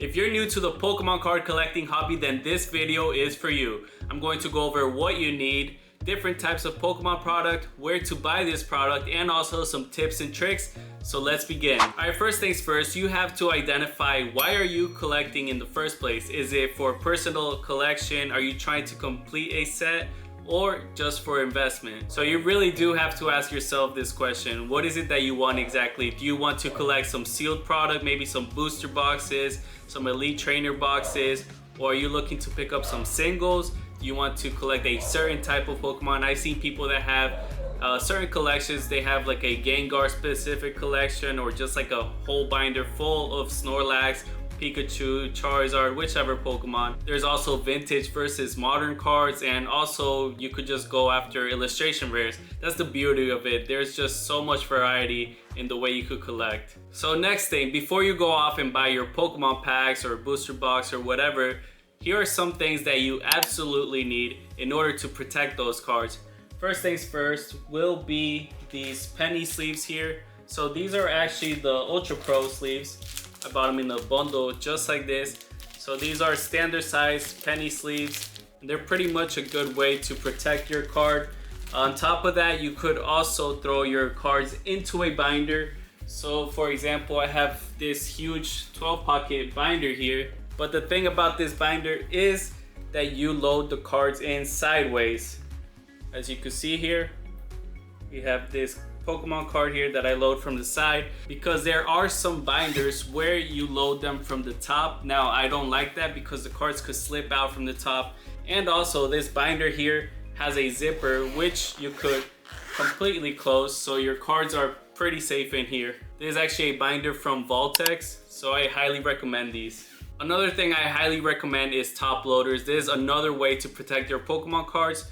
If you're new to the Pokemon card collecting hobby, then this video is for you. I'm going to go over what you need, different types of Pokemon product, where to buy this product, and also some tips and tricks. So let's begin. Alright, first things first, you have to identify why are you collecting in the first place. Is it for personal collection? Are you trying to complete a set? Or just for investment? So you really do have to ask yourself this question. What is it that you want exactly? Do you want to collect some sealed product, maybe some booster boxes, some elite trainer boxes, or are you looking to pick up some singles? Do you want to collect a certain type of Pokemon? I've seen people that have certain collections. They have like a Gengar specific collection, or just like a whole binder full of Snorlax, Pikachu, Charizard, whichever Pokemon. There's also vintage versus modern cards, and also you could just go after illustration rares. That's the beauty of it. There's just so much variety in the way you could collect. So next thing, before you go off and buy your Pokemon packs or booster box or whatever, here are some things that you absolutely need in order to protect those cards. First things first will be these penny sleeves here. So these are actually the Ultra Pro sleeves. I bought them in a bundle just like this. So these are standard size penny sleeves. And they're pretty much a good way to protect your card. On top of that, you could also throw your cards into a binder. So for example, I have this huge 12 pocket binder here. But the thing about this binder is that you load the cards in sideways. As you can see here, we have this Pokemon card here that I load from the side, because there are some binders where you load them from the top. Now I don't like that because the cards could slip out from the top, and also this binder here has a zipper which you could completely close, so your cards are pretty safe in here. This is actually a binder from Voltex, so I highly recommend these. Another thing I highly recommend is top loaders. This is another way to protect your Pokemon cards.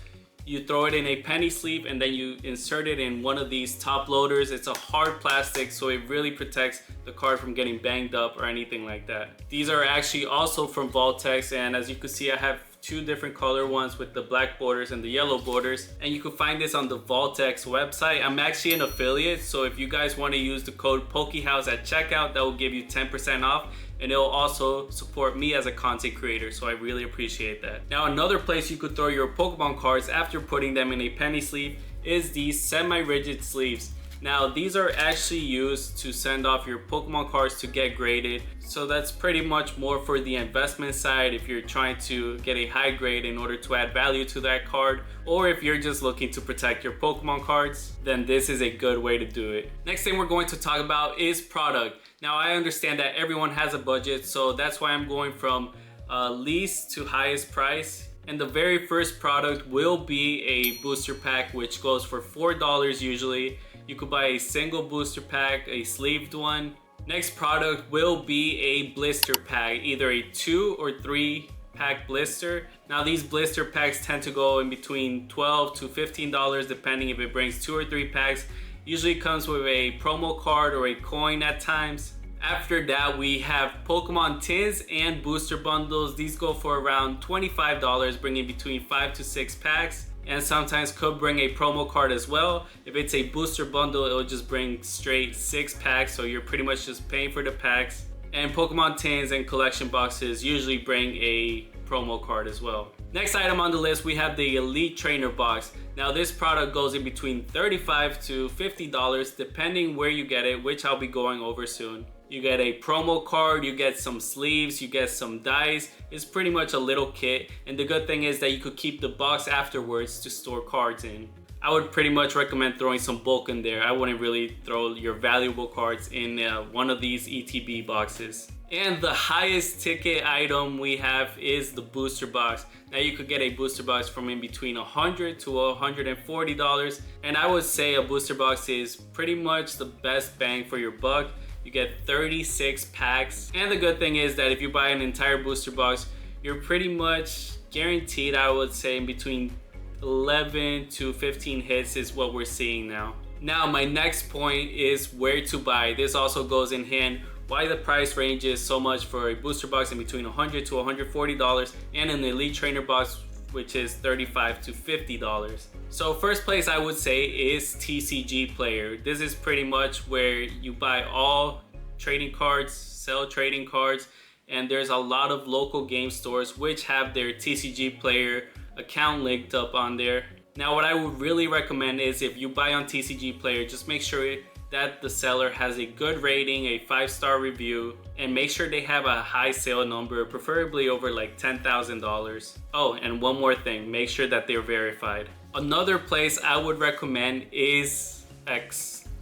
You throw it in a penny sleeve and then you insert it in one of these top loaders. It's a hard plastic, so it really protects the card from getting banged up or anything like that. These are actually also from Voltex, and as you can see, I have two different color ones with the black borders and the yellow borders, and you can find this on the Voltex website. I'm actually an affiliate, so if you guys want to use the code POKEHOUSE at checkout, that will give you 10% off, and it'll also support me as a content creator, so I really appreciate that. Now another place you could throw your Pokemon cards after putting them in a penny sleeve is these semi-rigid sleeves. Now these are actually used to send off your Pokemon cards to get graded, so that's pretty much more for the investment side if you're trying to get a high grade in order to add value to that card, or if you're just looking to protect your Pokemon cards, then this is a good way to do it. Next thing we're going to talk about is product. Now I understand that everyone has a budget, so that's why I'm going from least to highest price. And the very first product will be a booster pack, which goes for $4 usually. You could buy a single booster pack, a sleeved one. Next product will be a blister pack, either a 2 or 3 pack blister. Now these blister packs tend to go in between $12 to $15 depending if it brings 2 or 3 packs. Usually comes with a promo card or a coin at times. After that, we have Pokemon tins and booster bundles. These go for around $25, bringing between 5 to 6 packs. And sometimes could bring a promo card as well. If it's a booster bundle, it'll just bring straight 6 packs, so you're pretty much just paying for the packs. And Pokemon tins and collection boxes usually bring a promo card as well. Next item on the list, we have the Elite Trainer box. Now this product goes in between $35 to $50 depending where you get it, which I'll be going over soon. You get a promo card, you get some sleeves, you get some dice. It's pretty much a little kit, and the good thing is that you could keep the box afterwards to store cards in. I would pretty much recommend throwing some bulk in there. I wouldn't really throw your valuable cards in one of these ETB boxes. And the highest ticket item we have is the booster box. Now you could get a booster box from in between $100 to $140, and I would say a booster box is pretty much the best bang for your buck. You get 36 packs, and the good thing is that if you buy an entire booster box, you're pretty much guaranteed, I would say, in between 11 to 15 hits is what we're seeing now. Now my next point is where to buy. This also goes in hand why the price range is so much for a booster box in between $100 to $140, and an Elite Trainer box which is $35 to $50. So first place I would say is TCG Player. This is pretty much where you buy all trading cards, sell trading cards, and there's a lot of local game stores which have their TCG player account linked up on there. Now what I would really recommend is if you buy on TCG player, just make sure that the seller has a good rating, a 5-star review, and make sure they have a high sale number, preferably over like $10,000. Oh, and one more thing, make sure that they're verified. Another place I would recommend is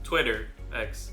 Twitter.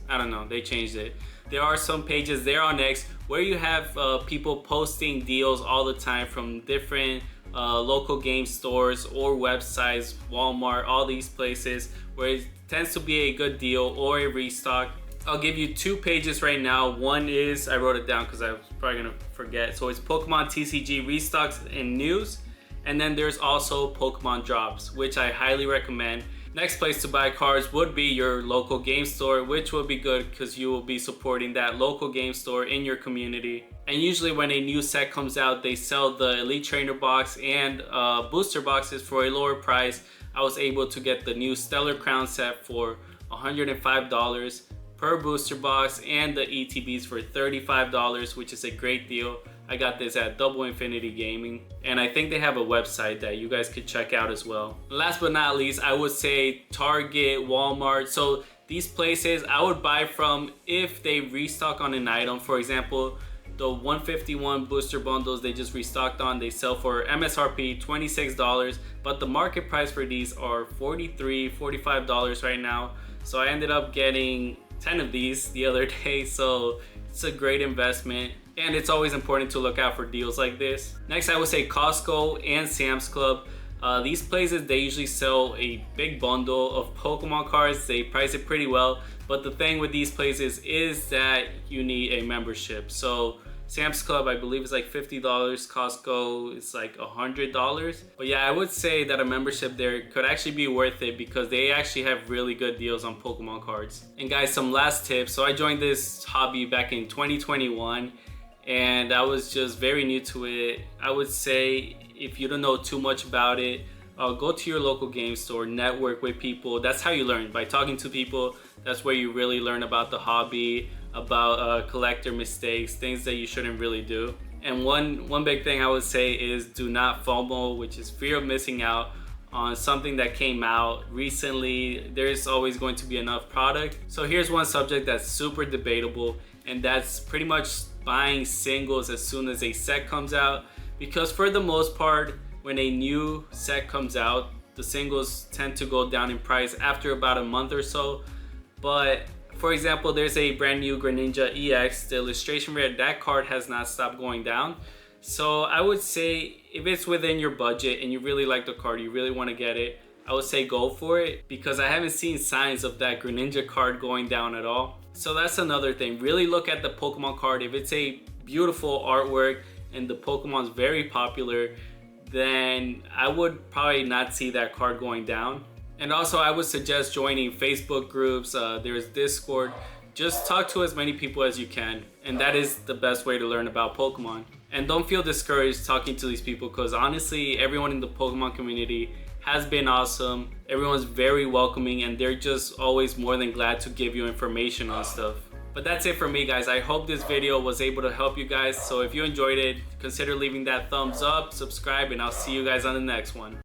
I don't know, they changed it. There are some pages there on X where you have people posting deals all the time from different local game stores or websites, Walmart, all these places where it tends to be a good deal or a restock. I'll give you 2 pages right now. One is, I wrote it down because I was probably gonna forget. So it's Pokemon TCG restocks and news. And then there's also Pokemon drops, which I highly recommend. Next place to buy cards would be your local game store, which will be good because you will be supporting that local game store in your community. And usually when a new set comes out, they sell the Elite Trainer box and booster boxes for a lower price. I was able to get the new Stellar Crown set for $105 per booster box and the ETBs for $35, which is a great deal. I got this at Double Infinity Gaming, and I think they have a website that you guys could check out as well. Last but not least, I would say Target, Walmart. So these places I would buy from if they restock on an item. For example, the 151 booster bundles they just restocked on, they sell for MSRP $26, but the market price for these are $43, $45 right now. So I ended up getting 10 of these the other day, so it's a great investment. And it's always important to look out for deals like this. Next, I would say Costco and Sam's Club. These places, they usually sell a big bundle of Pokemon cards. They price it pretty well. But the thing with these places is that you need a membership. So Sam's Club, I believe, is like $50. Costco is like $100. But yeah, I would say that a membership there could actually be worth it because they actually have really good deals on Pokemon cards. And guys, some last tips. So I joined this hobby back in 2021. And I was just very new to it. I would say if you don't know too much about it, go to your local game store, network with people. That's how you learn, by talking to people. That's where you really learn about the hobby, about collector mistakes, things that you shouldn't really do. And one big thing I would say is do not FOMO, which is fear of missing out on something that came out recently. There's always going to be enough product. So here's one subject that's super debatable, and that's pretty much buying singles as soon as a set comes out, because for the most part when a new set comes out, the singles tend to go down in price after about a month or so. But for example, there's a brand new Greninja EX, the illustration rare, that card has not stopped going down. So I would say if it's within your budget and you really like the card, you really want to get it, I would say go for it, because I haven't seen signs of that Greninja card going down at all. So that's another thing. Really look at the Pokemon card. If it's a beautiful artwork and the Pokemon's very popular, then I would probably not see that card going down. And also I would suggest joining Facebook groups. There's Discord. Just talk to as many people as you can, and that is the best way to learn about Pokemon. And don't feel discouraged talking to these people, because honestly everyone in the Pokemon community has been awesome. Everyone's very welcoming, and they're just always more than glad to give you information on stuff. But that's it for me, guys. I hope this video was able to help you guys. So if you enjoyed it, consider leaving that thumbs up, subscribe, and I'll see you guys on the next one.